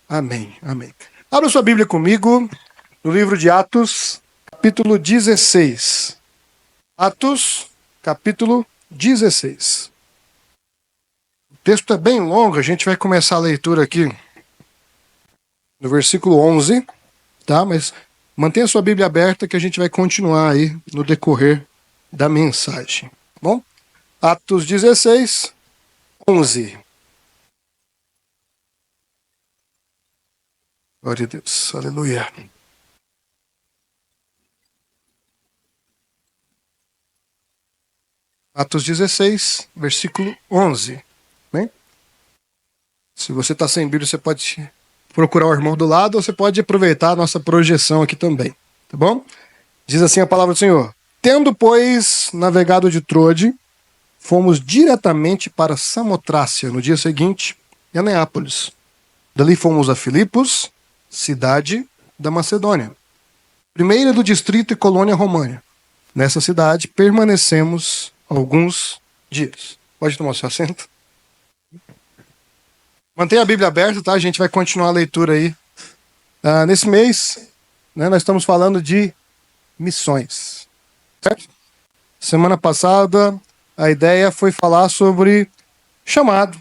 Amém, amém. Abra sua Bíblia comigo no livro de Atos, capítulo 16. Atos, capítulo 16. O texto é bem longo, a gente vai começar a leitura aqui no versículo 11, tá? Mas mantenha sua Bíblia aberta que a gente vai continuar aí no decorrer da mensagem, tá bom? Atos 16, 11. Glória a Deus, aleluia. Atos 16, versículo 11. Né? Se você está sem Bíblia, você pode procurar o irmão do lado ou você pode aproveitar a nossa projeção aqui também. Tá bom? Diz assim a palavra do Senhor. Tendo, pois, navegado de Troade, fomos diretamente para Samotrácia no dia seguinte e a Neápolis. Dali fomos a Filipos, cidade da Macedônia, primeira do distrito e colônia romana. Nessa cidade permanecemos alguns dias. Pode tomar o seu assento? Mantenha a Bíblia aberta, tá? A gente vai continuar a leitura aí. Nesse mês, né, nós estamos falando de missões. Certo? Semana passada, a ideia foi falar sobre chamado.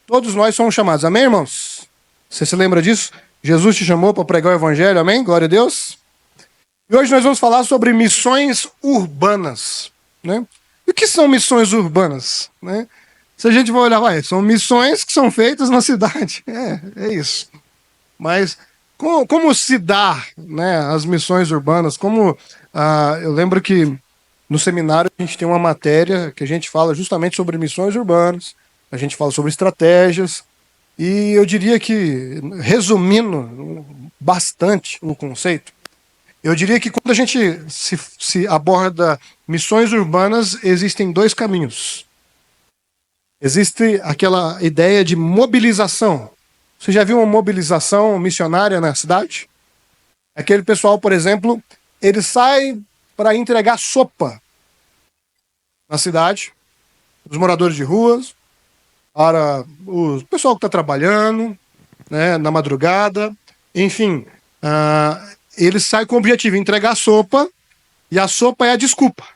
Todos nós somos chamados. Amém, irmãos? Você se lembra disso? Jesus te chamou para pregar o evangelho, amém? Glória a Deus. E hoje nós vamos falar sobre missões urbanas. Né? E o que são missões urbanas? Né? Se a gente for olhar, são missões que são feitas na cidade. É isso. Mas como se dá, né, as missões urbanas? Eu lembro que no seminário a gente tem uma matéria que a gente fala justamente sobre missões urbanas, a gente fala sobre estratégias, e eu diria que, resumindo bastante o conceito, eu diria que quando a gente se aborda missões urbanas, existem dois caminhos. Existe aquela ideia de mobilização. Você já viu uma mobilização missionária na cidade? Aquele pessoal, por exemplo, ele sai para entregar sopa na cidade, os moradores de ruas, para o pessoal que está trabalhando, né, na madrugada, enfim, ele sai com o objetivo de entregar sopa, e a sopa é a desculpa.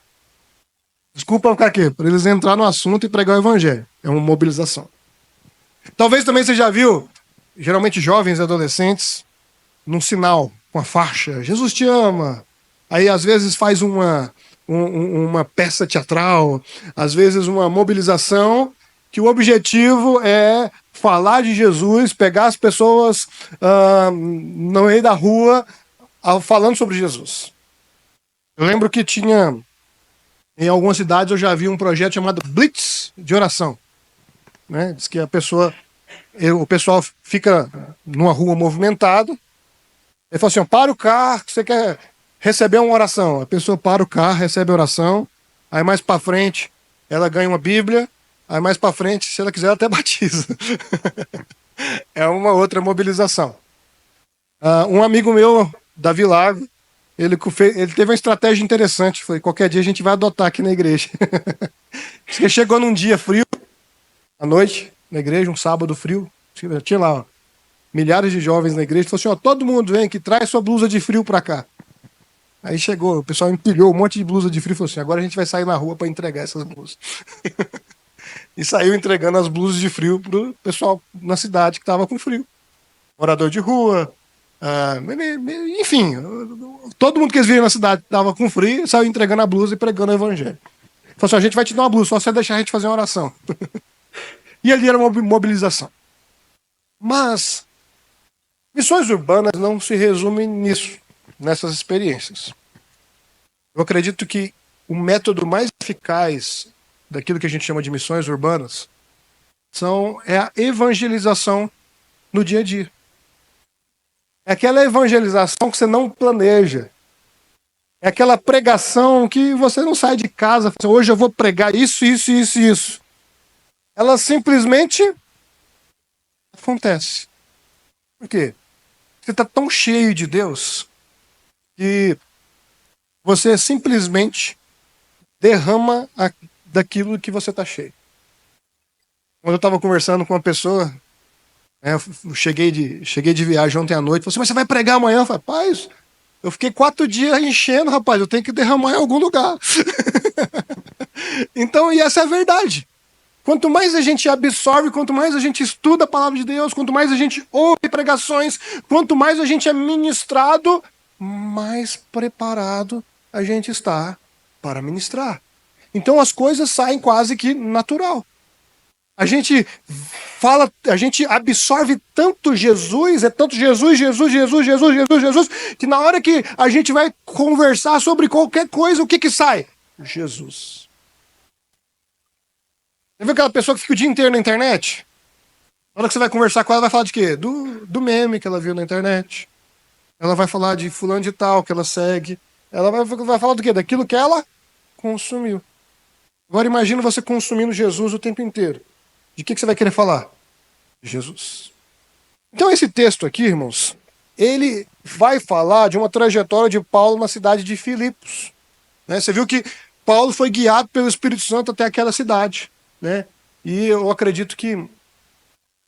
Desculpa para quê? Para eles entrar no assunto e pregar o evangelho. É uma mobilização. Talvez também você já viu, geralmente jovens e adolescentes, num sinal, com a faixa, Jesus te ama. Aí às vezes faz uma peça teatral, às vezes uma mobilização, que o objetivo é falar de Jesus, pegar as pessoas no meio da rua falando sobre Jesus. Eu lembro que tinha, em algumas cidades eu já vi um projeto chamado Blitz de oração. Né? Diz que o pessoal fica numa rua movimentada, ele fala assim, para o carro, você quer receber uma oração. A pessoa para o carro, recebe a oração, aí mais para frente ela ganha uma Bíblia, aí mais para frente, se ela quiser, ela até batiza. É uma outra mobilização. Um amigo meu, Davi Lago, ele teve uma estratégia interessante. Foi, qualquer dia a gente vai adotar aqui na igreja. Ele chegou num dia frio, à noite, na igreja, um sábado frio. Tinha lá milhares de jovens na igreja. Falou assim, todo mundo vem aqui, traz sua blusa de frio para cá. Aí chegou, o pessoal empilhou um monte de blusa de frio e falou assim, agora a gente vai sair na rua para entregar essas blusas. E saiu entregando as blusas de frio pro pessoal na cidade que estava com frio. Morador de rua, enfim, todo mundo que eles viram na cidade estava com frio, saiu entregando a blusa e pregando o evangelho. Falou assim, a gente vai te dar uma blusa, só você deixar a gente fazer uma oração. E ali era uma mobilização. Mas missões urbanas não se resumem nisso, nessas experiências. Eu acredito que o método mais eficaz daquilo que a gente chama de missões urbanas é a evangelização no dia a dia. É aquela evangelização que você não planeja. É aquela pregação que você não sai de casa, hoje eu vou pregar isso, isso, isso, isso. Ela simplesmente acontece. Por quê? Você está tão cheio de Deus que você simplesmente derrama daquilo que você está cheio. Quando eu estava conversando com uma pessoa, Eu cheguei de viagem ontem à noite, falei assim, mas você vai pregar amanhã? Eu falei, rapaz, eu fiquei 4 dias enchendo, rapaz, eu tenho que derramar em algum lugar. Então, e essa é a verdade. Quanto mais a gente absorve, quanto mais a gente estuda a palavra de Deus, quanto mais a gente ouve pregações, quanto mais a gente é ministrado, mais preparado a gente está para ministrar. Então as coisas saem quase que natural. A gente fala, a gente absorve tanto Jesus, é tanto Jesus, Jesus, Jesus, Jesus, Jesus, Jesus, que na hora que a gente vai conversar sobre qualquer coisa, o que sai? Jesus. Você viu aquela pessoa que fica o dia inteiro na internet? Na hora que você vai conversar com ela, vai falar de quê? Do meme que ela viu na internet. Ela vai falar de fulano de tal que ela segue. Ela vai falar do quê? Daquilo que ela consumiu. Agora imagina você consumindo Jesus o tempo inteiro. De que você vai querer falar? Jesus. Então esse texto aqui, irmãos, ele vai falar de uma trajetória de Paulo na cidade de Filipos. Né? Você viu que Paulo foi guiado pelo Espírito Santo até aquela cidade. Né? E eu acredito que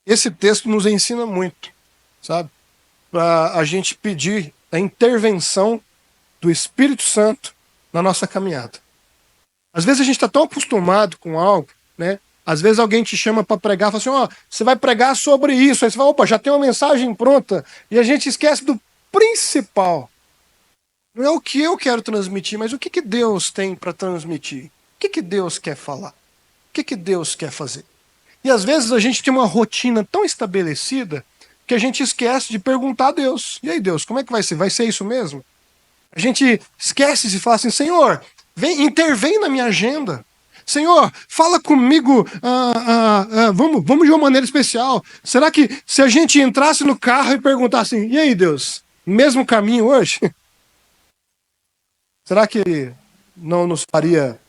esse texto nos ensina muito, sabe? Para a gente pedir a intervenção do Espírito Santo na nossa caminhada. Às vezes a gente está tão acostumado com algo, né? Às vezes alguém te chama para pregar, fala assim, ó, você vai pregar sobre isso. Aí você fala, opa, já tem uma mensagem pronta. E a gente esquece do principal. Não é o que eu quero transmitir, mas o que Deus tem para transmitir. O que Deus quer falar. O que Deus quer fazer. E às vezes a gente tem uma rotina tão estabelecida que a gente esquece de perguntar a Deus. E aí, Deus, como é que vai ser? Vai ser isso mesmo? A gente esquece de falar assim, Senhor, intervém na minha agenda. Senhor, fala comigo, vamos de uma maneira especial. Será que se a gente entrasse no carro e perguntasse assim, e aí, Deus, mesmo caminho hoje? Será que não nos faria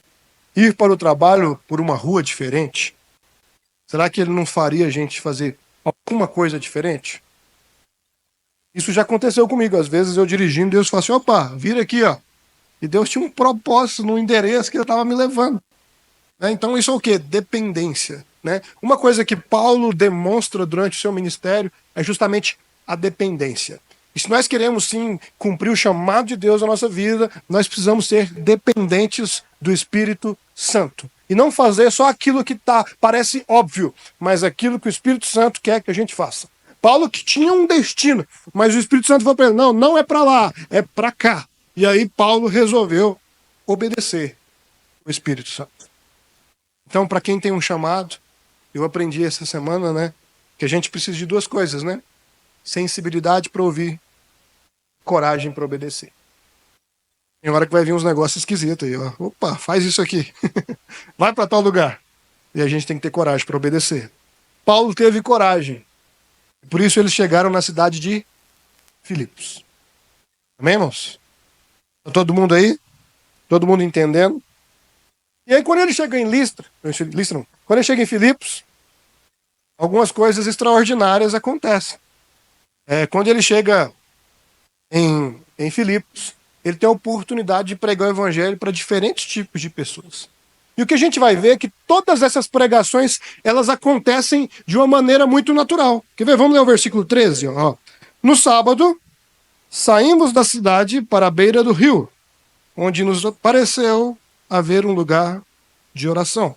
ir para o trabalho por uma rua diferente? Será que ele não faria a gente fazer alguma coisa diferente? Isso já aconteceu comigo. Às vezes eu dirigindo, Deus fala assim, opa, vira aqui, ó. E Deus tinha um propósito no endereço que ele estava me levando. Então isso é o quê? Dependência. Né? Uma coisa que Paulo demonstra durante o seu ministério é justamente a dependência. E se nós queremos sim cumprir o chamado de Deus na nossa vida, nós precisamos ser dependentes do Espírito Santo. E não fazer só aquilo que parece óbvio, mas aquilo que o Espírito Santo quer que a gente faça. Paulo que tinha um destino, mas o Espírito Santo falou para ele, não é para lá, é para cá. E aí Paulo resolveu obedecer o Espírito Santo. Então, para quem tem um chamado, eu aprendi essa semana, né, que a gente precisa de 2 coisas, né? Sensibilidade para ouvir, coragem para obedecer. Tem hora que vai vir uns negócios esquisitos aí, ó. Opa, faz isso aqui. Vai para tal lugar. E a gente tem que ter coragem para obedecer. Paulo teve coragem. Por isso eles chegaram na cidade de Filipos. Amém, irmãos? Tá todo mundo aí? Todo mundo entendendo? E aí quando ele chega em quando ele chega em Filipos, algumas coisas extraordinárias acontecem. Quando ele chega em Filipos, ele tem a oportunidade de pregar o evangelho para diferentes tipos de pessoas. E o que a gente vai ver é que todas essas pregações, elas acontecem de uma maneira muito natural. Quer ver? Vamos ler o versículo 13. Ó. No sábado, saímos da cidade para a beira do rio, onde nos pareceu haver um lugar de oração.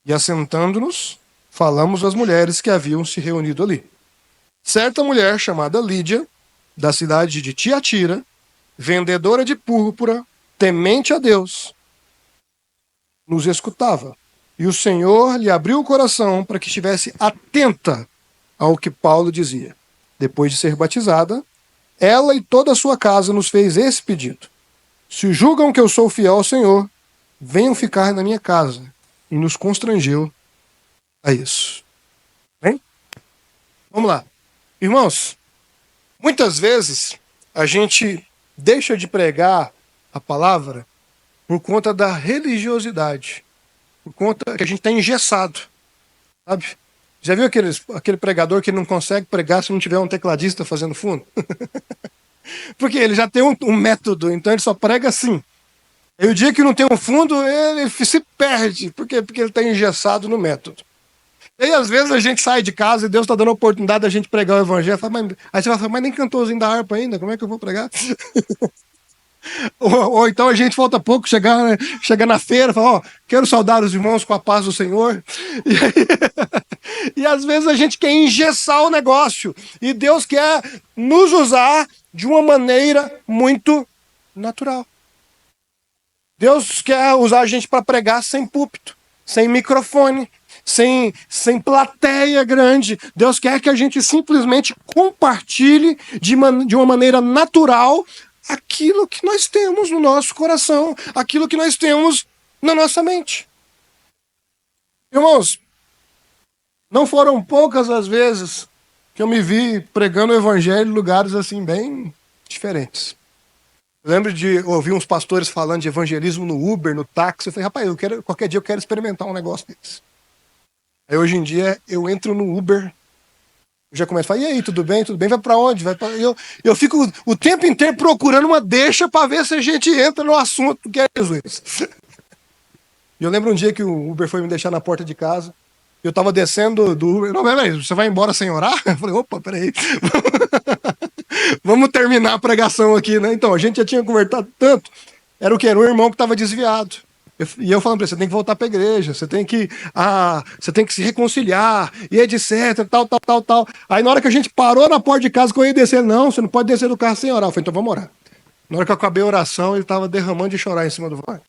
E assentando-nos, falamos às mulheres que haviam se reunido ali. Certa mulher chamada Lídia, da cidade de Tiatira, vendedora de púrpura, temente a Deus, nos escutava. E o Senhor lhe abriu o coração para que estivesse atenta ao que Paulo dizia. Depois de ser batizada, ela e toda a sua casa nos fez esse pedido. Se julgam que eu sou fiel ao Senhor, venham ficar na minha casa. E nos constrangeu a isso. Bem? Vamos lá. Irmãos, muitas vezes a gente deixa de pregar a palavra por conta da religiosidade, por conta que a gente está engessado, sabe? Já viu aquele pregador que não consegue pregar se não tiver um tecladista fazendo fundo? Porque ele já tem um método, então ele só prega assim. E o dia que não tem um fundo, ele se perde. Por quê? Porque ele está engessado no método. E aí, às vezes, a gente sai de casa e Deus está dando a oportunidade da gente pregar o evangelho. Aí você vai falar, mas nem cantorzinho da harpa ainda, como é que eu vou pregar? Ou então a gente falta pouco chegar, né, chega na feira, fala, ó, quero saudar os irmãos com a paz do Senhor. E, aí, e às vezes a gente quer engessar o negócio. E Deus quer nos usar de uma maneira muito natural. Deus quer usar a gente para pregar sem púlpito, sem microfone, sem plateia grande. Deus quer que a gente simplesmente compartilhe de uma maneira natural aquilo que nós temos no nosso coração, aquilo que nós temos na nossa mente. Irmãos, não foram poucas as vezes que eu me vi pregando o evangelho em lugares assim bem diferentes. Eu lembro de ouvir uns pastores falando de evangelismo no Uber, no táxi. Eu falei, rapaz, qualquer dia eu quero experimentar um negócio desse. Aí hoje em dia eu entro no Uber, eu já começo a falar, e aí, tudo bem? Tudo bem? Vai pra onde? Eu fico o tempo inteiro procurando uma deixa para ver se a gente entra no assunto que é Jesus. E eu lembro um dia que o Uber foi me deixar na porta de casa. Eu tava descendo do Uber. Não, peraí, você vai embora sem orar? Eu falei, opa, peraí. Vamos terminar a pregação aqui, né? Então, a gente já tinha conversado tanto. Era o que? Era um irmão que estava desviado. E eu falando para ele, você tem que voltar para a igreja, você tem que se reconciliar, e etc, tal. Aí na hora que a gente parou na porta de casa, que eu ia descer, não, você não pode descer do carro sem orar. Eu falei, então vamos orar. Na hora que eu acabei a oração, ele estava derramando de chorar em cima do volante.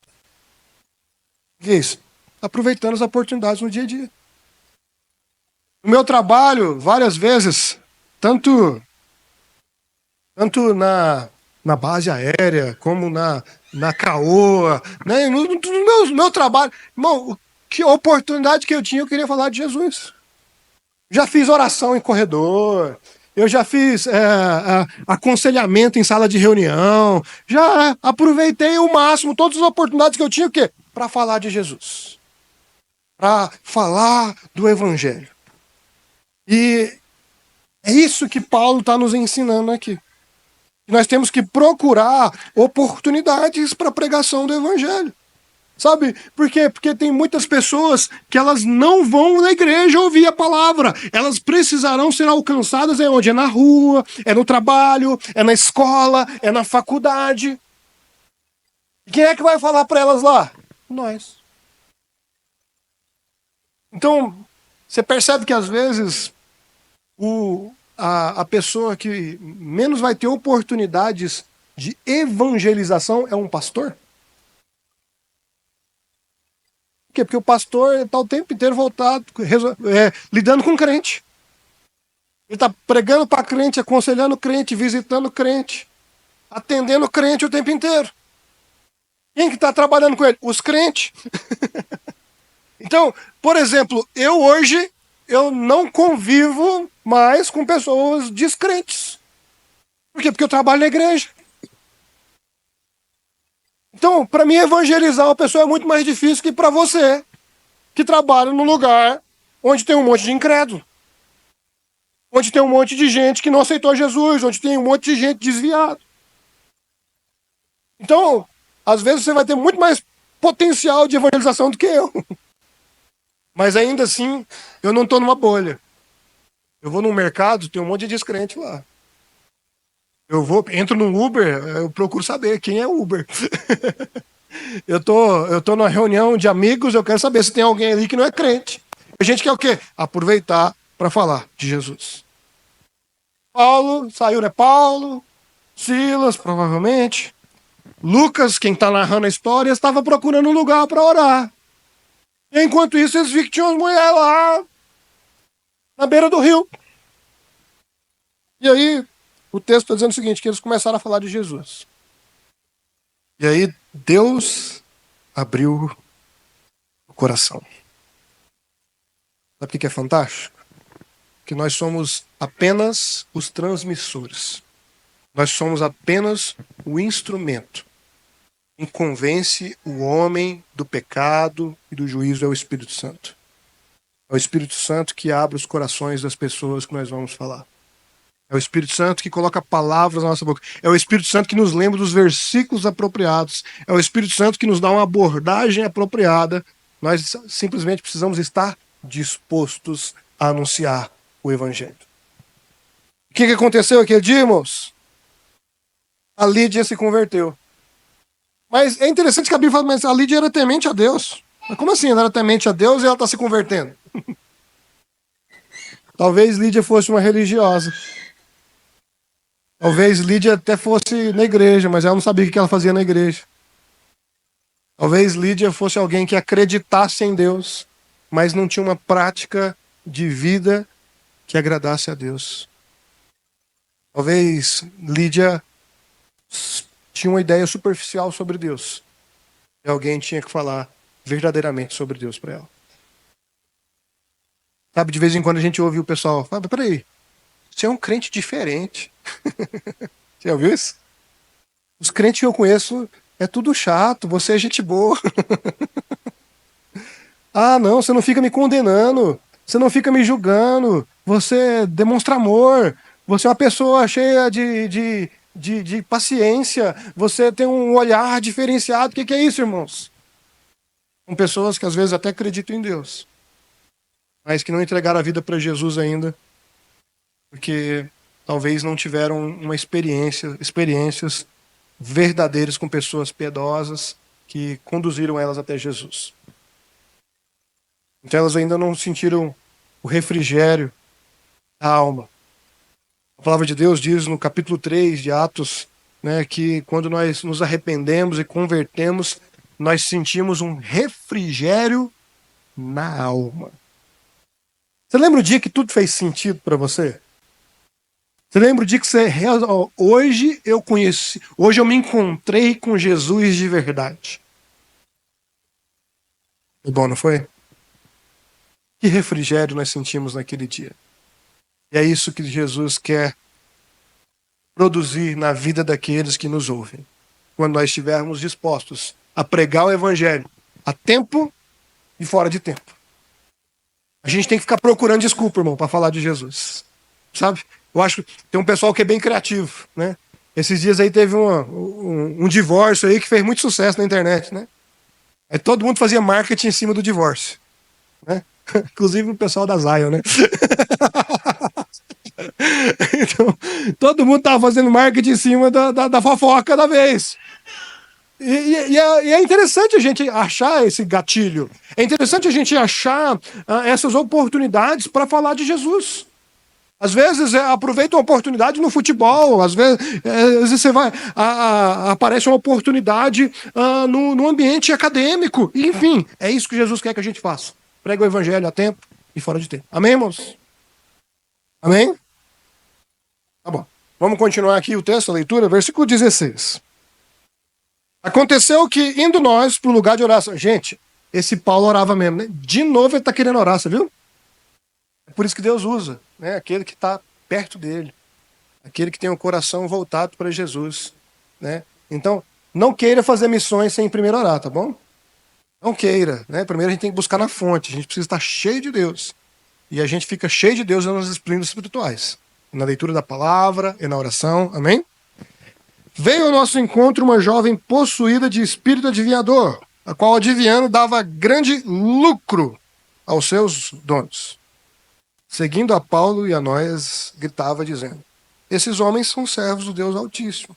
O que é isso? Aproveitando as oportunidades no dia a dia. No meu trabalho, várias vezes, tanto na base aérea, como na CAOA, né? No meu trabalho. Irmão, que oportunidade que eu tinha, eu queria falar de Jesus. Já fiz oração em corredor, eu já fiz aconselhamento em sala de reunião, já aproveitei o máximo, todas as oportunidades que eu tinha, o quê? Para falar de Jesus. Para falar do Evangelho. E é isso que Paulo está nos ensinando aqui. Nós temos que procurar oportunidades para a pregação do Evangelho. Sabe por quê? Porque tem muitas pessoas que elas não vão na igreja ouvir a palavra. Elas precisarão ser alcançadas onde? É na rua, é no trabalho, é na escola, é na faculdade. E quem é que vai falar para elas lá? Nós. Então, você percebe que às vezes a pessoa que menos vai ter oportunidades de evangelização é um pastor? Por quê? Porque o pastor está o tempo inteiro voltado, lidando com crente. Ele está pregando para crente, aconselhando crente, visitando crente, atendendo crente o tempo inteiro. Quem que está trabalhando com ele? Os crentes. Então, por exemplo, eu não convivo mais com pessoas descrentes. Por quê? Porque eu trabalho na igreja. Então, para mim, evangelizar uma pessoa é muito mais difícil que para você, que trabalha num lugar onde tem um monte de incrédulo. Onde tem um monte de gente que não aceitou Jesus, onde tem um monte de gente desviada. Então, às vezes você vai ter muito mais potencial de evangelização do que eu. Mas ainda assim, eu não estou numa bolha. Eu vou num mercado, tem um monte de descrente lá. Entro no Uber, eu procuro saber quem é Uber. eu tô numa reunião de amigos, eu quero saber se tem alguém ali que não é crente. A gente quer o quê? Aproveitar para falar de Jesus. Paulo, saiu, né? Paulo, Silas, provavelmente. Lucas, quem está narrando a história, estava procurando um lugar para orar. E enquanto isso, eles viram que tinha umas mulheres lá na beira do rio. E aí, o texto está dizendo o seguinte, que eles começaram a falar de Jesus. E aí, Deus abriu o coração. Sabe o que é fantástico? Que nós somos apenas os transmissores. Nós somos apenas o instrumento. Quem convence o homem do pecado e do juízo é o Espírito Santo. É o Espírito Santo que abre os corações das pessoas que nós vamos falar. É o Espírito Santo que coloca palavras na nossa boca. É o Espírito Santo que nos lembra dos versículos apropriados. É o Espírito Santo que nos dá uma abordagem apropriada. Nós simplesmente precisamos estar dispostos a anunciar o evangelho. O que aconteceu aquele dia, irmãos? A Lídia se converteu. Mas é interessante que a Bíblia fala, mas a Lídia era temente a Deus. Mas como assim ela era temente a Deus e ela está se convertendo? Talvez Lídia fosse uma religiosa. Talvez Lídia até fosse na igreja, mas ela não sabia o que ela fazia na igreja. Talvez Lídia fosse alguém que acreditasse em Deus, mas não tinha uma prática de vida que agradasse a Deus. Talvez Lídia tinha uma ideia superficial sobre Deus. E alguém tinha que falar verdadeiramente sobre Deus para ela. Sabe, de vez em quando a gente ouve o pessoal falar, peraí, você é um crente diferente. Você já ouviu isso? Os crentes que eu conheço é tudo chato, você é gente boa. Ah, não, você não fica me condenando, você não fica me julgando, você demonstra amor, você é uma pessoa cheia de paciência, você tem um olhar diferenciado. O que é isso, irmãos? São pessoas que às vezes até acreditam em Deus, mas que não entregaram a vida para Jesus ainda, porque talvez não tiveram experiências verdadeiras com pessoas piedosas que conduziram elas até Jesus. Então elas ainda não sentiram o refrigério da alma. A palavra de Deus diz no capítulo 3 de Atos, né, que quando nós nos arrependemos e convertemos, nós sentimos um refrigério na alma. Você lembra o dia que tudo fez sentido para você? Você lembra o dia que você hoje eu conheci, hoje eu me encontrei com Jesus de verdade? Foi bom, não foi? Que refrigério nós sentimos naquele dia. E é isso que Jesus quer produzir na vida daqueles que nos ouvem. Quando nós estivermos dispostos a pregar o evangelho a tempo e fora de tempo. A gente tem que ficar procurando desculpa, irmão, para falar de Jesus. Sabe? Eu acho que tem um pessoal que é bem criativo, né? Esses dias aí teve um divórcio aí que fez muito sucesso na internet, né? Aí todo mundo fazia marketing em cima do divórcio, né? Inclusive o pessoal da Zion, né? Então, todo mundo tava fazendo marketing em cima da fofoca da vez. E é interessante a gente achar esse gatilho. É interessante a gente achar essas oportunidades para falar de Jesus. Às vezes aproveita uma oportunidade no futebol, às vezes você vai aparece uma oportunidade no ambiente acadêmico. Enfim, é isso que Jesus quer que a gente faça. Prega o evangelho a tempo e fora de tempo. Amém, irmãos? Amém? Tá bom. Vamos continuar aqui o texto, a leitura, versículo 16. Aconteceu que, indo nós para o lugar de oração... Gente, esse Paulo orava mesmo, né? De novo ele está querendo orar, você viu? É por isso que Deus usa, né? Aquele que está perto dele. Aquele que tem o coração voltado para Jesus, né? Então, não queira fazer missões sem primeiro orar, tá bom? Não queira, né? Primeiro a gente tem que buscar na fonte. A gente precisa estar cheio de Deus. E a gente fica cheio de Deus nas disciplinas espirituais. Na leitura da palavra e na oração. Amém? Veio ao nosso encontro uma jovem possuída de espírito adivinhador, a qual adivinhando dava grande lucro aos seus donos. Seguindo a Paulo e a nós, gritava dizendo: esses homens são servos do Deus Altíssimo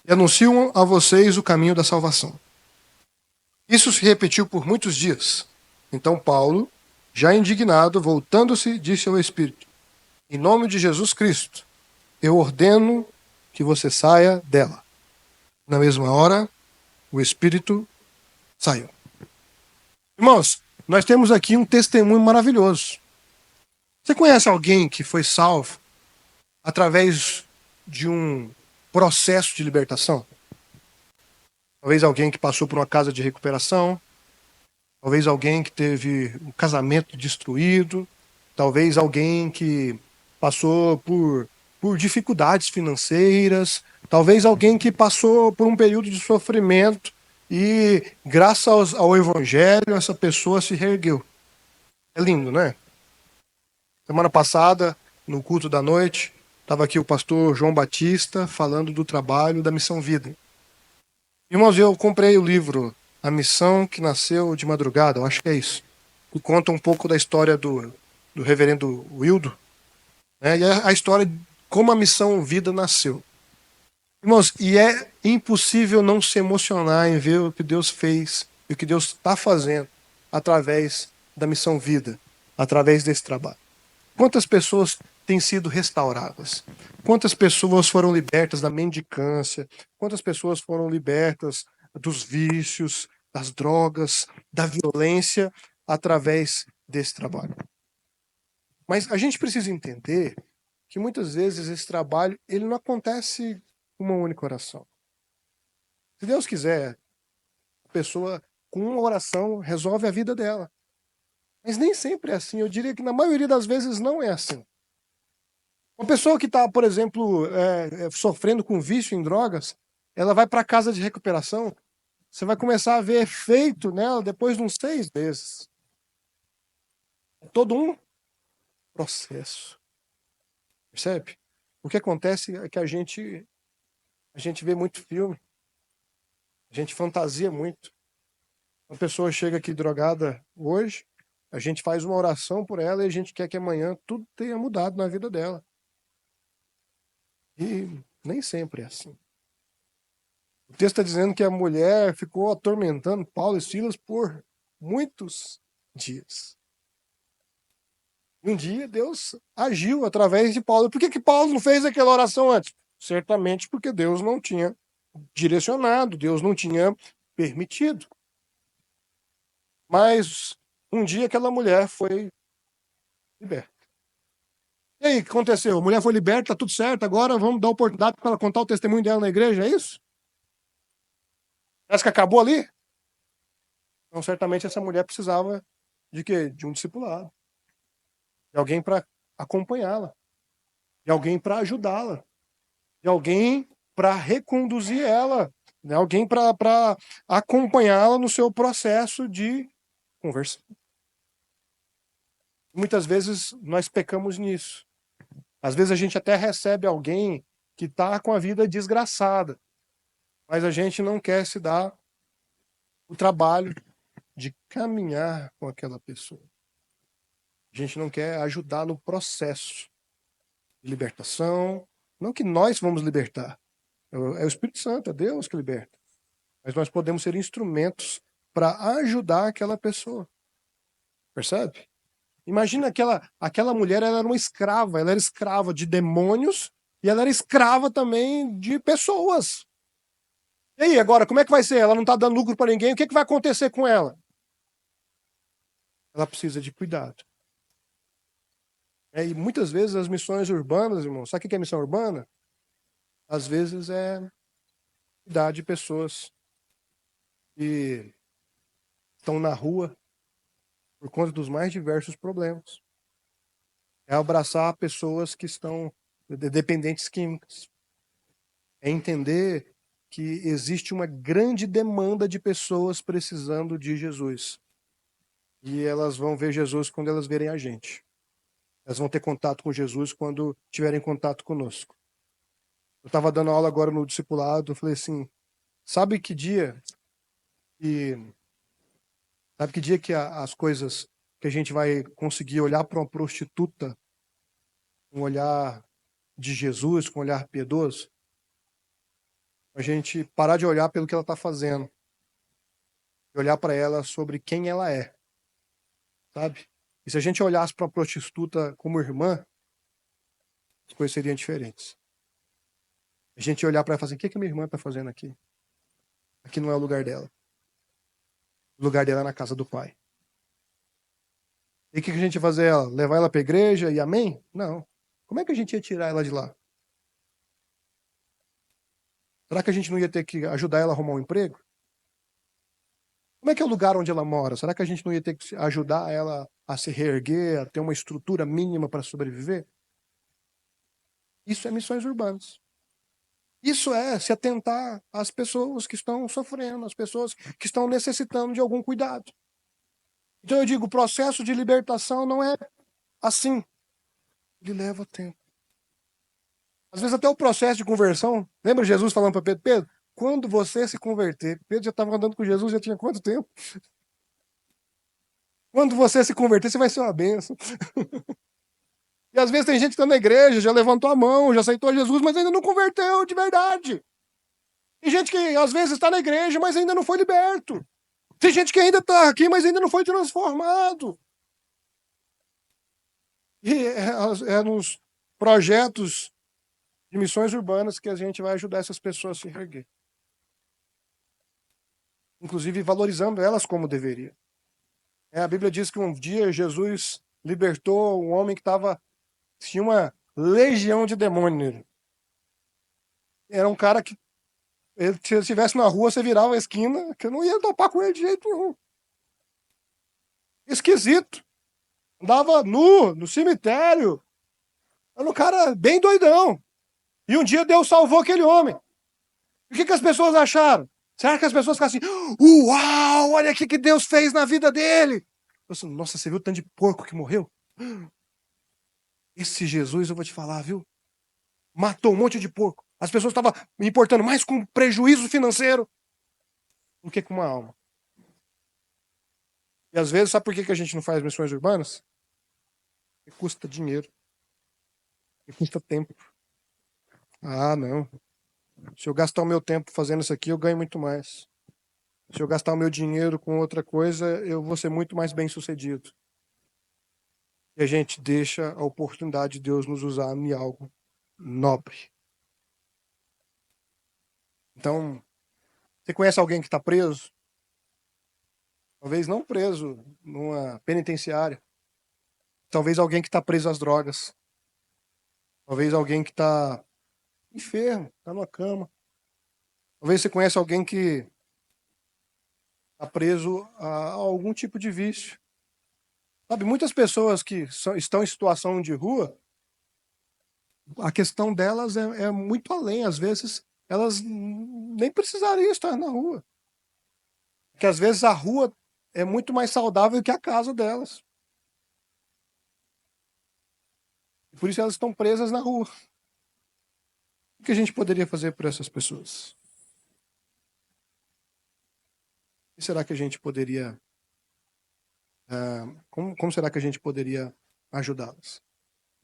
e anunciam a vocês o caminho da salvação. Isso se repetiu por muitos dias. Então Paulo, já indignado, voltando-se, disse ao Espírito: em nome de Jesus Cristo, eu ordeno que você saia dela. Na mesma hora, o Espírito saiu. Irmãos, nós temos aqui um testemunho maravilhoso. Você conhece alguém que foi salvo através de um processo de libertação? Talvez alguém que passou por uma casa de recuperação, talvez alguém que teve um casamento destruído, talvez alguém que passou por dificuldades financeiras, talvez alguém que passou por um período de sofrimento e, graças ao Evangelho, essa pessoa se reergueu. É lindo, né? Semana passada, no culto da noite, estava aqui o pastor João Batista falando do trabalho da Missão Vida. Irmãos, eu comprei o livro A Missão que Nasceu de Madrugada, eu acho que é isso. que conta um pouco da história do reverendo Wildo, né? E a história de como a missão Vida nasceu. Irmãos, e é impossível não se emocionar em ver o que Deus fez e o que Deus está fazendo através da missão Vida, através desse trabalho. Quantas pessoas têm sido restauradas? Quantas pessoas foram libertas da mendicância? Quantas pessoas foram libertas dos vícios, das drogas, da violência através desse trabalho? Mas a gente precisa entender que muitas vezes esse trabalho ele não acontece com uma única oração. Se Deus quiser, a pessoa com uma oração resolve a vida dela. Mas nem sempre é assim. Eu diria que na maioria das vezes não é assim. Uma pessoa que está, por exemplo, sofrendo com vício em drogas, ela vai para a casa de recuperação, você vai começar a ver efeito nela depois de uns 6 meses. É todo um processo. Percebe? O que acontece é que a gente vê muito filme, a gente fantasia muito. Uma pessoa chega aqui drogada hoje, a gente faz uma oração por ela e a gente quer que amanhã tudo tenha mudado na vida dela. E nem sempre é assim. O texto está dizendo que a mulher ficou atormentando Paulo e Silas por muitos dias. E um dia Deus agiu através de Paulo. Por que Paulo não fez aquela oração antes? Certamente porque Deus não tinha direcionado, Deus não tinha permitido. Mas um dia aquela mulher foi liberta. E aí, o que aconteceu? A mulher foi liberta, tá tudo certo, agora vamos dar oportunidade para ela contar o testemunho dela na igreja, é isso? Parece que acabou ali? Então, certamente essa mulher precisava de quê? De um discipulado. De alguém para acompanhá-la. De alguém para ajudá-la. De alguém para reconduzir ela. De alguém para acompanhá-la no seu processo de conversão. Muitas vezes nós pecamos nisso. Às vezes a gente até recebe alguém que está com a vida desgraçada, mas a gente não quer se dar o trabalho de caminhar com aquela pessoa. A gente não quer ajudar no processo de libertação. Não que nós vamos libertar. É o Espírito Santo, é Deus que liberta. Mas nós podemos ser instrumentos para ajudar aquela pessoa. Percebe? Imagina aquela mulher, ela era uma escrava. Ela era escrava de demônios e ela era escrava também de pessoas. E aí, agora, como é que vai ser? Ela não está dando lucro para ninguém. O que vai acontecer com ela? Ela precisa de cuidado. E muitas vezes as missões urbanas, irmão, sabe o que é missão urbana? Às vezes é cuidar de pessoas que estão na rua por conta dos mais diversos problemas. É abraçar pessoas que estão dependentes químicas. É entender que existe uma grande demanda de pessoas precisando de Jesus. E elas vão ver Jesus quando elas verem a gente. Elas vão ter contato com Jesus quando tiverem contato conosco. Eu estava dando aula agora no discipulado, eu falei assim, sabe que dia que as coisas que a gente vai conseguir olhar para uma prostituta com um olhar de Jesus, com um olhar piedoso? A gente parar de olhar pelo que ela está fazendo e olhar para ela sobre quem ela é, sabe? E se a gente olhasse para a prostituta como irmã, as coisas seriam diferentes. A gente ia olhar para ela e falar assim, o que a minha irmã está fazendo aqui? Aqui não é o lugar dela. O lugar dela é na casa do Pai. E o que a gente ia fazer ela? Levar ela para a igreja e amém? Não. Como é que a gente ia tirar ela de lá? Será que a gente não ia ter que ajudar ela a arrumar um emprego? Como é que é o lugar onde ela mora? Será que a gente não ia ter que ajudar ela a se reerguer, a ter uma estrutura mínima para sobreviver? Isso é missões urbanas. Isso é se atentar às pessoas que estão sofrendo, às pessoas que estão necessitando de algum cuidado. Então eu digo, o processo de libertação não é assim. Ele leva tempo. Às vezes até o processo de conversão, lembra Jesus falando para Pedro, Pedro, quando você se converter, Pedro já estava andando com Jesus, já tinha quanto tempo? Quando você se converter, você vai ser uma bênção. E às vezes tem gente que está na igreja, já levantou a mão, já aceitou Jesus, mas ainda não converteu de verdade. Tem gente que às vezes está na igreja, mas ainda não foi liberto. Tem gente que ainda está aqui, mas ainda não foi transformado. E é nos projetos de missões urbanas que a gente vai ajudar essas pessoas a se erguer. Inclusive valorizando elas como deveria. A Bíblia diz que um dia Jesus libertou um homem que tinha uma legião de demônios nele. Era um cara que, se ele estivesse na rua, você virava a esquina, que eu não ia topar com ele de jeito nenhum. Esquisito. Andava nu, no cemitério. Era um cara bem doidão. E um dia Deus salvou aquele homem. E o que as pessoas acharam? Será que as pessoas ficam assim, uau, olha o que Deus fez na vida dele? Nossa, você viu o tanto de porco que morreu? Esse Jesus, eu vou te falar, viu? Matou um monte de porco. As pessoas estavam importando mais com prejuízo financeiro do que com uma alma. E às vezes, sabe por que a gente não faz missões urbanas? Porque custa dinheiro. Porque custa tempo. Ah, não. Se eu gastar o meu tempo fazendo isso aqui, eu ganho muito mais. Se eu gastar o meu dinheiro com outra coisa, eu vou ser muito mais bem sucedido. E a gente deixa a oportunidade de Deus nos usar em algo nobre. Então, você conhece alguém que está preso? Talvez não preso numa penitenciária. Talvez alguém que está preso às drogas. Talvez alguém que está enfermo, está numa cama. Talvez você conheça alguém que está preso a algum tipo de vício. Sabe, muitas pessoas que estão em situação de rua, a questão delas é muito além. Às vezes, elas nem precisariam estar na rua. Porque às vezes a rua é muito mais saudável que a casa delas. Por isso elas estão presas na rua. O que a gente poderia fazer por essas pessoas? O que será que a gente poderia... como será que a gente poderia ajudá-las?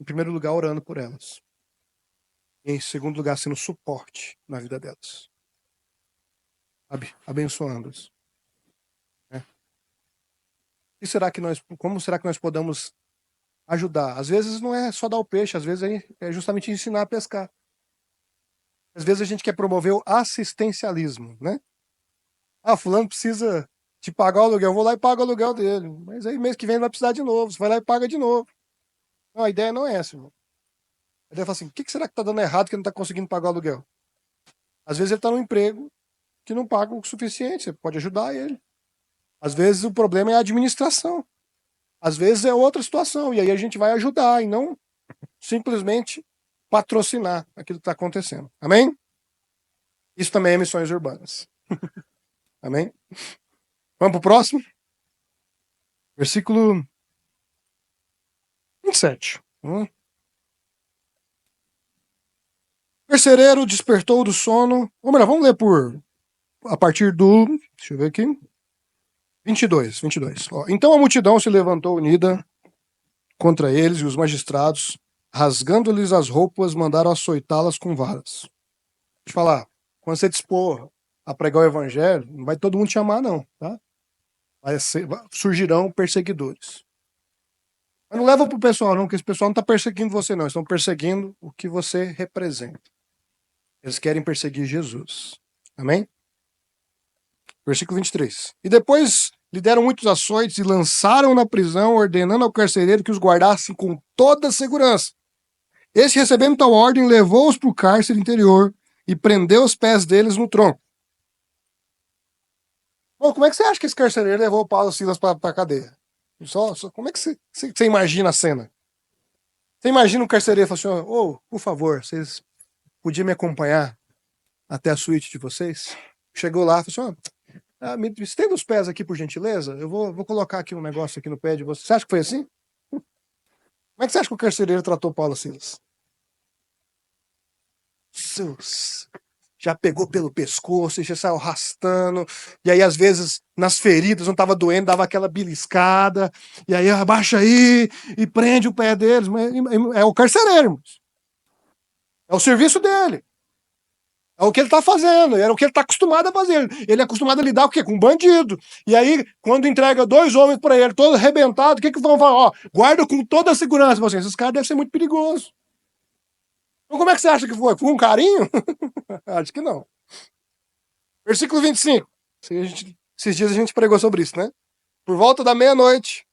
Em primeiro lugar, orando por elas. Em segundo lugar, sendo suporte na vida delas. Sabe? Abençoando-as. Né? Como será que nós podemos ajudar? Às vezes não é só dar o peixe, às vezes é justamente ensinar a pescar. Às vezes a gente quer promover o assistencialismo, né? Ah, fulano precisa de pagar o aluguel, eu vou lá e pago o aluguel dele. Mas aí mês que vem ele vai precisar de novo, você vai lá e paga de novo. Não, a ideia não é essa, irmão. A ideia é falar assim, o que será que está dando errado que ele não está conseguindo pagar o aluguel? Às vezes ele está num emprego que não paga o suficiente, você pode ajudar ele. Às vezes o problema é a administração. Às vezes é outra situação, e aí a gente vai ajudar e não simplesmente patrocinar aquilo que está acontecendo. Amém? Isso também é missões urbanas. Amém? Vamos para o próximo? Versículo 27. O carcereiro despertou do sono. Ou melhor, vamos ler a partir do... Deixa eu ver aqui. 22. Ó, então a multidão se levantou unida contra eles e os magistrados, rasgando-lhes as roupas, mandaram açoitá-las com varas. Deixa eu falar, quando você dispor a pregar o evangelho, não vai todo mundo te amar, não, tá? Surgirão perseguidores. Mas não leva pro pessoal, não, porque esse pessoal não está perseguindo você, não. Eles estão perseguindo o que você representa. Eles querem perseguir Jesus. Amém? Versículo 23. E depois lhe deram muitos açoites e lançaram na prisão, ordenando ao carcereiro que os guardassem com toda a segurança. Este, recebendo tal ordem, levou-os para o cárcere interior e prendeu os pés deles no tronco. Bom, como é que você acha que esse carcereiro levou o Paulo e Silas para a cadeia? Como é que você imagina a cena? Você imagina um carcereiro falando assim, por favor, vocês podiam me acompanhar até a suíte de vocês? Chegou lá, falou assim, me estenda os pés aqui, por gentileza. Eu vou colocar aqui um negócio aqui no pé de vocês. Você acha que foi assim? Como é que você acha que o carcereiro tratou Paulo e Silas? já pegou pelo pescoço e já saiu arrastando. E aí, às vezes, nas feridas, não estava doendo, dava aquela beliscada. E aí, abaixa aí e prende o pé deles. É o carcereiro, irmãos. É o serviço dele. É o que ele está fazendo, era o que ele está acostumado a fazer. Ele é acostumado a lidar com o quê? Com um bandido. E aí, quando entrega 2 homens para ele, todos arrebentados, o que vão falar? Ó, guarda com toda a segurança. Você, esses caras devem ser muito perigosos. Então, como é que você acha que foi? Foi um carinho? Acho que não. Versículo 25. Esses dias a gente pregou sobre isso, né? Por volta da meia-noite,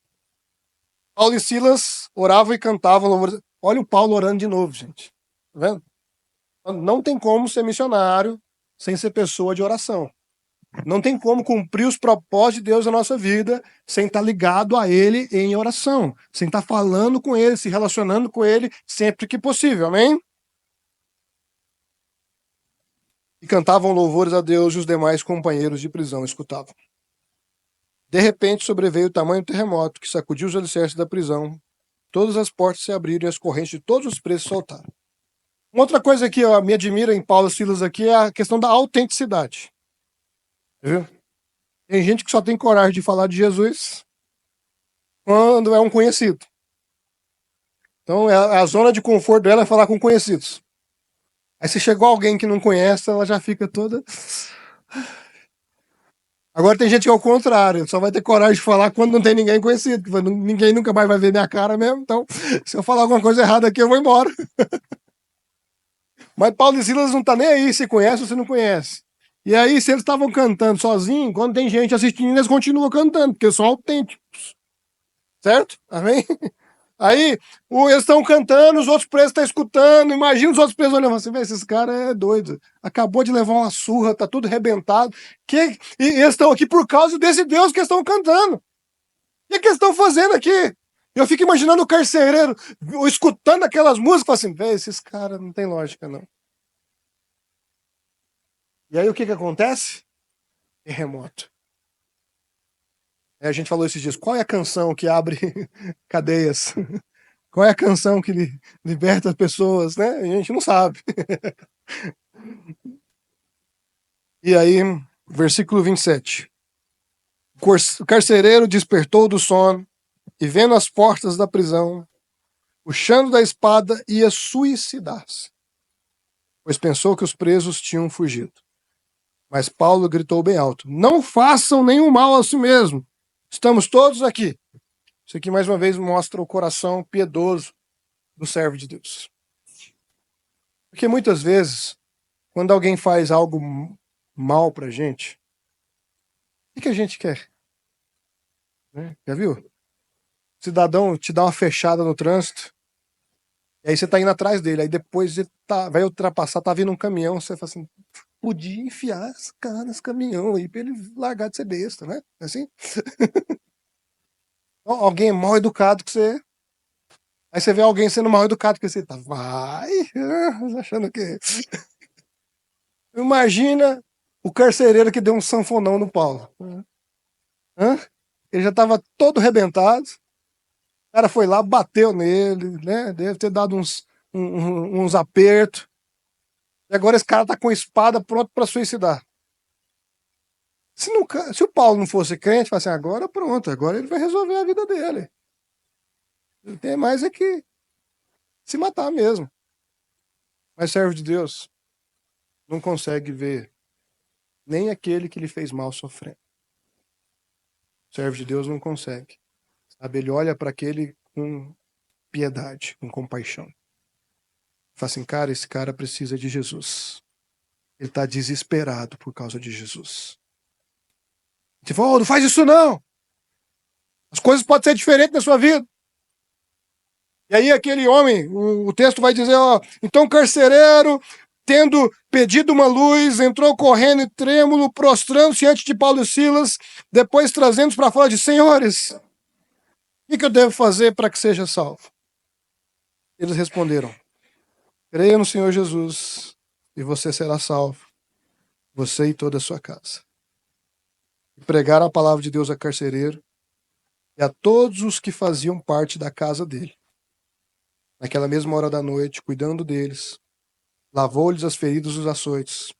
Paulo e Silas oravam e cantavam louvores. Olha o Paulo orando de novo, gente. Tá vendo? Não tem como ser missionário sem ser pessoa de oração. Não tem como cumprir os propósitos de Deus na nossa vida sem estar ligado a Ele em oração, sem estar falando com Ele, se relacionando com Ele sempre que possível, amém? E cantavam louvores a Deus e os demais companheiros de prisão escutavam. De repente sobreveio o tamanho terremoto que sacudiu os alicerces da prisão. Todas as portas se abriram e as correntes de todos os presos soltaram. Uma outra coisa que me admira em Paulo e Silas aqui é a questão da autenticidade. Viu? Tem gente que só tem coragem de falar de Jesus quando é um conhecido. Então, a zona de conforto dela é falar com conhecidos. Aí se chegou alguém que não conhece, ela já fica toda... Agora tem gente que é o contrário, só vai ter coragem de falar quando não tem ninguém conhecido, porque ninguém nunca mais vai ver minha cara mesmo, então se eu falar alguma coisa errada aqui, eu vou embora. Mas Paulo e Silas não tá nem aí se conhece ou se não conhece. E aí, se eles estavam cantando sozinhos, quando tem gente assistindo, eles continuam cantando, porque são autênticos. Certo? Amém? Aí, eles estão cantando, os outros presos estão escutando. Imagina os outros presos olhando assim, esses caras é doido. Acabou de levar uma surra, tá tudo arrebentado. E eles estão aqui por causa desse Deus que eles estão cantando. O que eles estão fazendo aqui? Eu fico imaginando o carcereiro escutando aquelas músicas, assim, esses caras não tem lógica, não. E aí o que acontece? Terremoto. A gente falou esses dias, qual é a canção que abre cadeias? Qual é a canção que liberta as pessoas, né? A gente não sabe. E aí, versículo 27. O carcereiro despertou do sono e, vendo as portas da prisão, puxando da espada, ia suicidar-se, pois pensou que os presos tinham fugido. Mas Paulo gritou bem alto: não façam nenhum mal a si mesmo. Estamos todos aqui. Isso aqui, mais uma vez, mostra o coração piedoso do servo de Deus. Porque muitas vezes, quando alguém faz algo mal pra gente, o que a gente quer? Né? Já viu? O cidadão te dá uma fechada no trânsito, e aí você tá indo atrás dele, aí depois ele vai ultrapassar, tá vindo um caminhão, você fala assim, podia enfiar esse cara nesse caminhão aí pra ele largar de ser besta, né? Assim? Alguém é mal educado que você. Aí você vê alguém sendo mal educado que você tá. Vai! Achando que. Imagina o carcereiro que deu um sanfonão no Paulo. Hã? Ele já tava todo arrebentado. O cara foi lá, bateu nele, né? Deve ter dado uns apertos. E agora esse cara tá com a espada pronto para suicidar. Se o Paulo não fosse crente, fala assim, agora pronto, agora ele vai resolver a vida dele. Ele tem mais é que se matar mesmo. Mas servo de Deus não consegue ver nem aquele que lhe fez mal sofrendo. Servo de Deus não consegue. Sabe? Ele olha para aquele com piedade, com compaixão. Fala assim, cara, esse cara precisa de Jesus. Ele está desesperado por causa de Jesus. Você fala, oh, não faz isso não. As coisas podem ser diferentes na sua vida. E aí aquele homem, o texto vai dizer, ó, então o carcereiro, tendo pedido uma luz, entrou correndo e trêmulo, prostrando-se diante de Paulo e Silas, depois trazendo-os para fora de senhores, o que eu devo fazer para que seja salvo? Eles responderam, creia no Senhor Jesus e você será salvo, você e toda a sua casa. E pregaram a palavra de Deus a carcereiro e a todos os que faziam parte da casa dele. Naquela mesma hora da noite, cuidando deles, lavou-lhes as feridas dos açoites,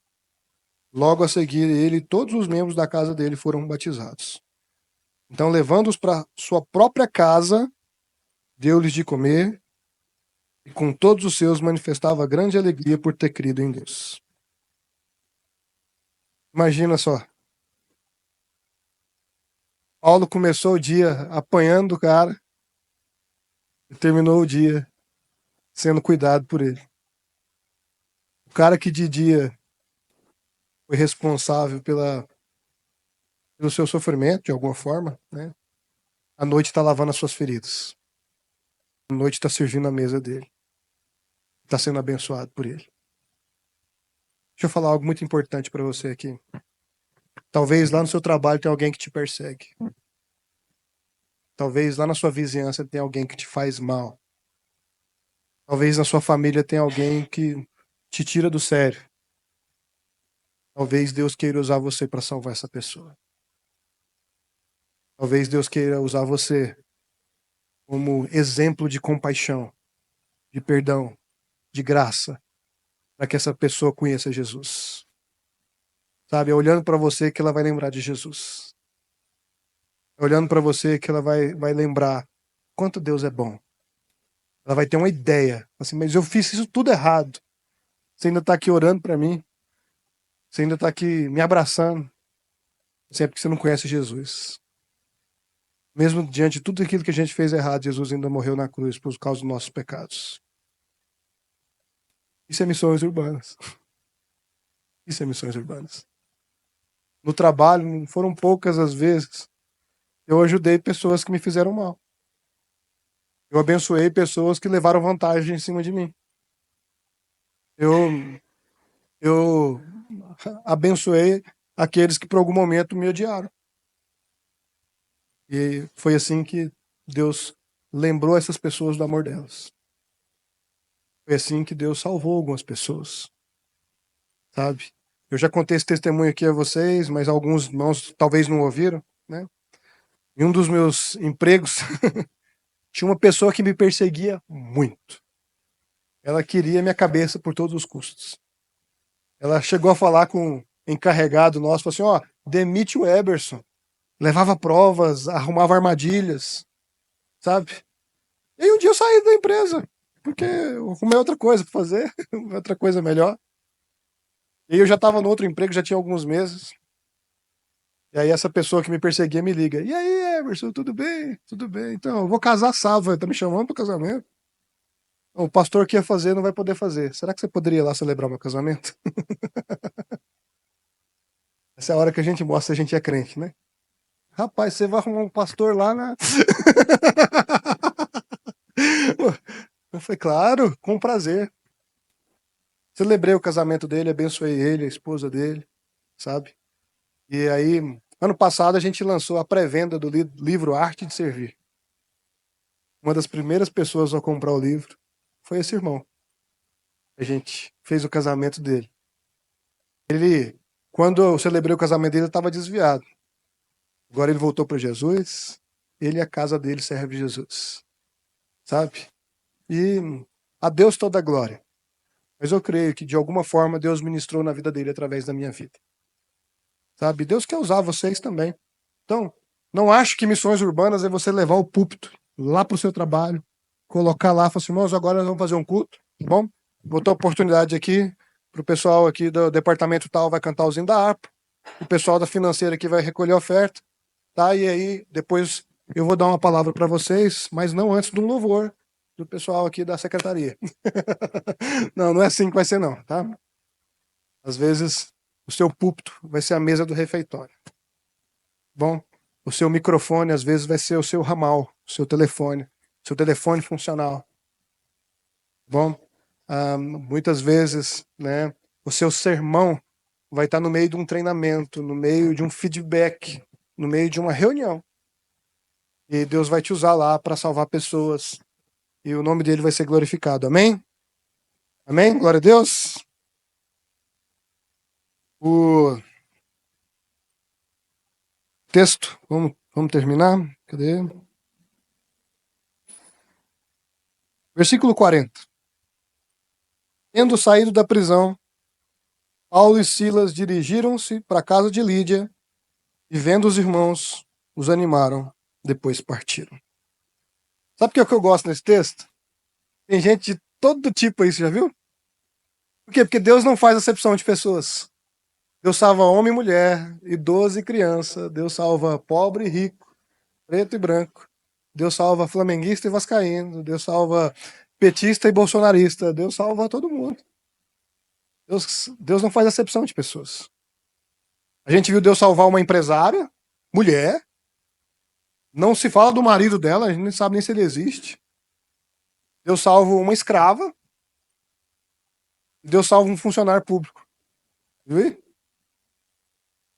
Logo a seguir, ele e todos os membros da casa dele foram batizados. Então, levando-os para sua própria casa, deu-lhes de comer, e com todos os seus manifestava grande alegria por ter crido em Deus. Imagina só, Paulo começou o dia apanhando o cara e terminou o dia sendo cuidado por ele. O cara que de dia foi responsável pelo seu sofrimento, de alguma forma, né? À noite está lavando as suas feridas. À noite está servindo a mesa dele. Está sendo abençoado por ele. Deixa eu falar algo muito importante para você aqui. Talvez lá no seu trabalho tenha alguém que te persegue. Talvez lá na sua vizinhança tenha alguém que te faz mal. Talvez na sua família tenha alguém que te tira do sério. Talvez Deus queira usar você para salvar essa pessoa. Talvez Deus queira usar você como exemplo de compaixão, de perdão, de graça, para que essa pessoa conheça Jesus. Sabe, é olhando para você que ela vai lembrar de Jesus. É olhando para você que ela vai lembrar quanto Deus é bom. Ela vai ter uma ideia. Assim, mas eu fiz isso tudo errado. Você ainda está aqui orando para mim. Você ainda está aqui me abraçando. Isso é porque você não conhece Jesus. Mesmo diante de tudo aquilo que a gente fez errado, Jesus ainda morreu na cruz por causa dos nossos pecados. Isso é missões urbanas. Isso é missões urbanas. No trabalho, não foram poucas as vezes, eu ajudei pessoas que me fizeram mal. Eu abençoei pessoas que levaram vantagem em cima de mim. Eu abençoei aqueles que por algum momento me odiaram. E foi assim que Deus lembrou essas pessoas do amor delas. Foi assim que Deus salvou algumas pessoas, sabe? Eu já contei esse testemunho aqui a vocês, mas alguns irmãos talvez não ouviram, né? Em um dos meus empregos, tinha uma pessoa que me perseguia muito. Ela queria minha cabeça por todos os custos. Ela chegou a falar com o encarregado nosso, falou assim, ó, demite o Eberson. Levava provas, arrumava armadilhas, sabe? E aí um dia eu saí da empresa, porque eu arrumei outra coisa para fazer, outra coisa melhor. E eu já estava no outro emprego, já tinha alguns meses. E aí essa pessoa que me perseguia me liga. E aí, Emerson, tudo bem? Tudo bem. Então, eu vou casar sábado, tá me chamando para casamento? O pastor que ia fazer não vai poder fazer. Será que você poderia ir lá celebrar o meu casamento? Essa é a hora que a gente mostra se a gente é crente, né? Rapaz, você vai arrumar um pastor lá na. Eu falei, claro, com prazer. Celebrei o casamento dele, abençoei ele, a esposa dele, sabe? E aí, ano passado, a gente lançou a pré-venda do livro Arte de Servir. Uma das primeiras pessoas a comprar o livro foi esse irmão. A gente fez o casamento dele. Ele, quando eu celebrei o casamento dele, estava desviado. Agora ele voltou para Jesus, ele e a casa dele serve Jesus, sabe? E a Deus toda a glória. Mas eu creio que de alguma forma Deus ministrou na vida dele através da minha vida. Sabe? Deus quer usar vocês também. Então, não acho que missões urbanas é você levar o púlpito lá para o seu trabalho, colocar lá, falar assim, irmãos, agora nós vamos fazer um culto, tá bom? Vou ter oportunidade aqui para o pessoal aqui do departamento tal vai cantar o hino da harpa, o pessoal da financeira aqui vai recolher a oferta, tá? E aí depois eu vou dar uma palavra para vocês, mas não antes de um louvor do pessoal aqui da secretaria. Não, não é assim que vai ser não, tá? Às vezes o seu púlpito vai ser a mesa do refeitório. Bom, o seu microfone às vezes vai ser o seu ramal, o seu telefone funcional. Bom, muitas vezes, né, o seu sermão vai estar no meio de um treinamento, no meio de um feedback, no meio de uma reunião. E Deus vai te usar lá para salvar pessoas. E o nome dele vai ser glorificado. Amém? Amém? Glória a Deus. O texto, vamos terminar? Cadê? Versículo 40. Tendo saído da prisão, Paulo e Silas dirigiram-se para a casa de Lídia e, vendo os irmãos, os animaram, depois partiram. Sabe o que é que eu gosto nesse texto? Tem gente de todo tipo aí, você já viu? Por quê? Porque Deus não faz acepção de pessoas. Deus salva homem e mulher, idoso e criança. Deus salva pobre e rico, preto e branco. Deus salva flamenguista e vascaíno. Deus salva petista e bolsonarista. Deus salva todo mundo. Deus não faz acepção de pessoas. A gente viu Deus salvar uma empresária, mulher. Não se fala do marido dela, a gente não sabe nem se ele existe. Deus salva uma escrava. Deus salva um funcionário público. Viu?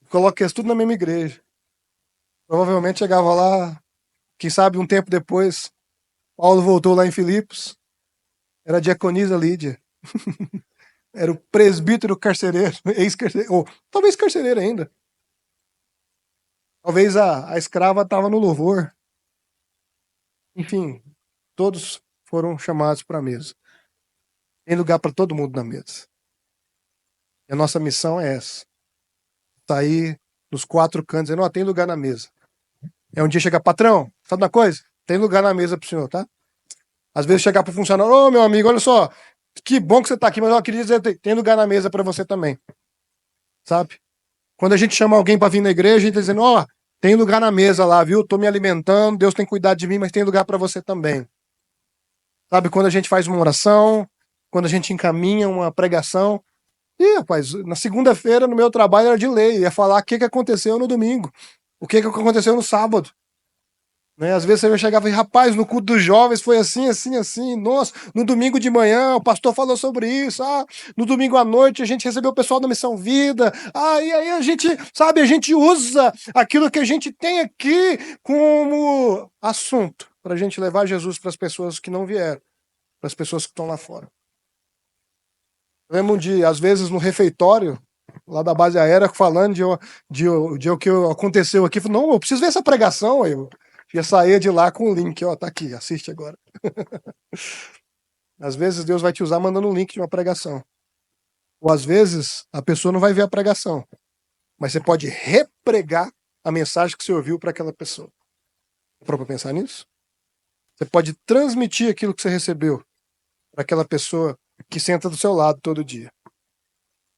Coloca isso tudo na mesma igreja. Provavelmente chegava lá, quem sabe um tempo depois, Paulo voltou lá em Filipos, era a diaconisa Lídia. Era o presbítero carcereiro, ex-carcereiro, ou talvez carcereiro ainda. Talvez a escrava estava no louvor. Enfim, todos foram chamados para a mesa. Tem lugar para todo mundo na mesa. E a nossa missão é essa. Tá aí nos quatro cantos, dizendo, ó, tem lugar na mesa. É um dia chegar, patrão, sabe uma coisa? Tem lugar na mesa pro senhor, tá? Às vezes chegar pro funcionário, ô meu amigo, olha só, que bom que você tá aqui, mas eu queria dizer, tem lugar na mesa para você também. Sabe? Quando a gente chama alguém para vir na igreja, a gente tá dizendo, ó, tem lugar na mesa lá, viu? Tô me alimentando, Deus tem cuidado de mim, mas tem lugar para você também. Sabe? Quando a gente faz uma oração, quando a gente encaminha uma pregação, e, rapaz, na segunda-feira, no meu trabalho, era de lei. Ia falar o que aconteceu no domingo. O que aconteceu no sábado. Né? Às vezes você chegava e, rapaz, no culto dos jovens foi assim, assim, assim. Nossa, no domingo de manhã o pastor falou sobre isso. Ah, no domingo à noite a gente recebeu o pessoal da Missão Vida. Ah, e aí a gente, sabe, a gente usa aquilo que a gente tem aqui como assunto para a gente levar Jesus para as pessoas que não vieram, para as pessoas que estão lá fora. Eu lembro de, às vezes, no refeitório, lá da base aérea, falando de o que aconteceu aqui. Falei, não, eu preciso ver essa pregação. Aí eu já saía de lá com o link, ó, tá aqui, assiste agora. Às vezes Deus vai te usar mandando um link de uma pregação. Ou às vezes a pessoa não vai ver a pregação, mas você pode repregar a mensagem que você ouviu para aquela pessoa. Para pensar nisso? Você pode transmitir aquilo que você recebeu para aquela pessoa que senta do seu lado todo dia.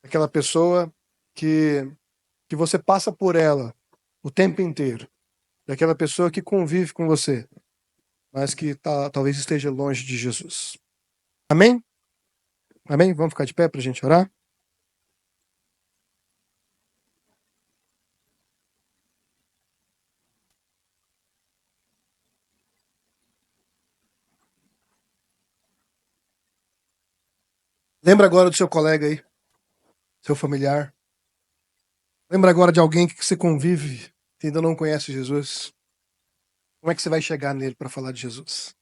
Aquela pessoa que você passa por ela o tempo inteiro. Daquela pessoa que convive com você, mas que talvez esteja longe de Jesus. Amém? Amém? Vamos ficar de pé para a gente orar? Lembra agora do seu colega aí, seu familiar. Lembra agora de alguém que você convive que ainda não conhece Jesus. Como é que você vai chegar nele para falar de Jesus?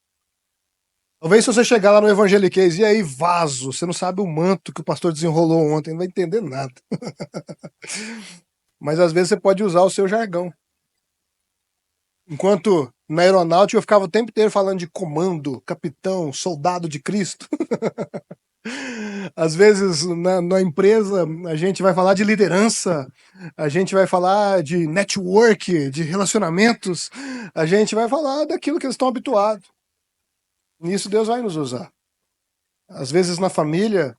Talvez se você chegar lá no Evangeliquez, e aí, vaso, você não sabe o manto que o pastor desenrolou ontem, não vai entender nada. Mas às vezes você pode usar o seu jargão. Enquanto na aeronáutica eu ficava o tempo inteiro falando de comando, capitão, soldado de Cristo. Às vezes na empresa a gente vai falar de liderança, a gente vai falar de network, de relacionamentos, a gente vai falar daquilo que eles estão habituados. Nisso Deus vai nos usar. Às vezes na família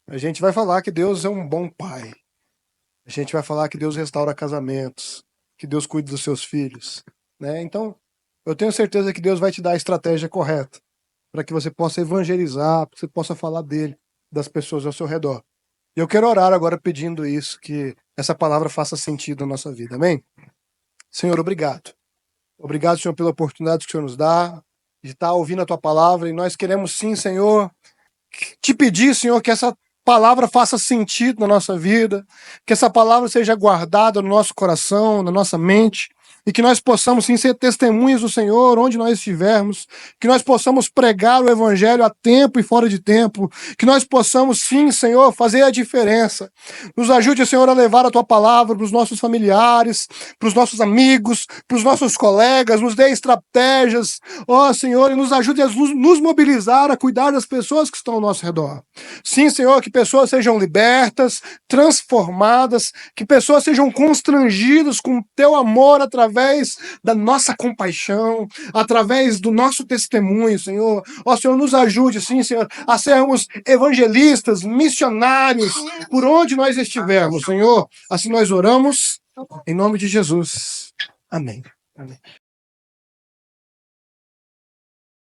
a gente vai falar que Deus é um bom pai. A gente vai falar que Deus restaura casamentos, que Deus cuida dos seus filhos, né? Então, eu tenho certeza que Deus vai te dar a estratégia correta para que você possa evangelizar, para que você possa falar dele, das pessoas ao seu redor. E eu quero orar agora pedindo isso, que essa palavra faça sentido na nossa vida. Amém? Senhor, obrigado. Obrigado, Senhor, pela oportunidade que o Senhor nos dá de estar ouvindo a tua palavra. E nós queremos sim, Senhor, te pedir, Senhor, que essa palavra faça sentido na nossa vida, que essa palavra seja guardada no nosso coração, na nossa mente, e que nós possamos sim ser testemunhas do Senhor onde nós estivermos, que nós possamos pregar o Evangelho a tempo e fora de tempo, que nós possamos sim, Senhor, fazer a diferença. Nos ajude, Senhor, a levar a Tua palavra para os nossos familiares, para os nossos amigos, para os nossos colegas, nos dê estratégias, ó Senhor, e nos ajude a nos mobilizar a cuidar das pessoas que estão ao nosso redor. Sim, Senhor, que pessoas sejam libertas, transformadas, que pessoas sejam constrangidas com o Teu amor através da nossa compaixão, através do nosso testemunho, Senhor. Ó Senhor, nos ajude, sim, Senhor, a sermos evangelistas, missionários, por onde nós estivermos, Senhor. Assim nós oramos, em nome de Jesus. Amém. Amém.